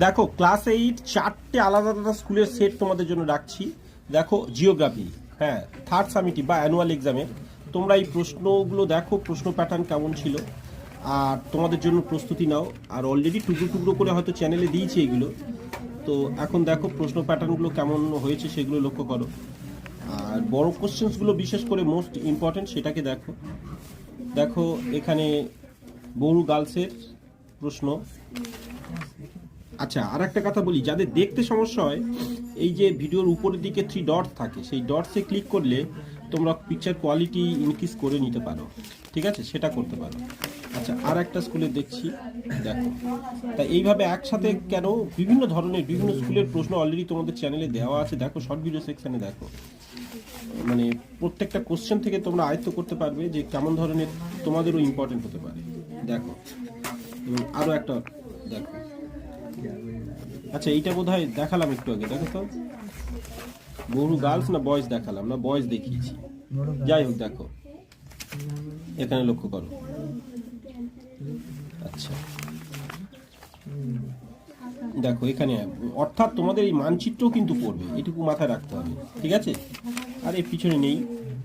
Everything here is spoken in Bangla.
দেখো ক্লাস 8 চারটে আলাদা আলাদা স্কুলের সেট তোমাদের জন্য রাখছি। দেখো জিওগ্রাফি, হ্যাঁ, থার্ড সামিটি বা অ্যানুয়াল এক্সামে তোমরা এই প্রশ্নগুলো দেখো, প্রশ্ন প্যাটার্ন কেমন ছিল, আর তোমাদের জন্য প্রস্তুতি নাও। আর অলরেডি টুকরো টুকরো করে হয়তো চ্যানেলে দিয়েছি এগুলো, তো এখন দেখো প্রশ্ন প্যাটার্নগুলো কেমন হয়েছে সেগুলো লক্ষ্য করো। আর বড় কোশ্চেন্সগুলো বিশেষ করে মোস্ট ইম্পর্টেন্ট সেটাকে দেখো। দেখো এখানে বড়ু গার্লসের প্রশ্ন। আচ্ছা, আর একটা কথা বলি, যাদের দেখতে সমস্যা হয়, এই যে ভিডিওর উপরের দিকে 3 ডট থাকে, সেই ডটসে ক্লিক করলে তোমরা পিকচার কোয়ালিটি ইনক্রিজ করে নিতে পারো, ঠিক আছে, সেটা করতে পারো। আচ্ছা, আর একটা স্কুলে দেখছি, দেখো। তা এইভাবে একসাথে কেন, বিভিন্ন ধরনের বিভিন্ন স্কুলের প্রশ্ন অলরেডি তোমাদের চ্যানেলে দেওয়া আছে, দেখো শর্ট ভিডিও সেকশনে দেখো। মানে প্রত্যেকটা কোশ্চেন থেকে তোমরা আয়ত্ত করতে পারবে যে কেমন ধরনের তোমাদেরও ইম্পর্টেন্ট হতে পারে। দেখো, এবং আরও একটা দেখো। আচ্ছা, এইটা বোধ হয় দেখালাম একটু আগে, দেখো তো, বড়ু গার্লস না বয়েজ দেখালাম, না বয়েজ দেখিয়েছি, যাই হোক দেখো এখানে লক্ষ্য করো। আচ্ছা, দেখো এখানে অর্থাৎ তোমাদের এই মানচিত্রও কিন্তু পড়বে, এটুকু মাথায় রাখতে হবে, ঠিক আছে। আর এর পিছনে নেই,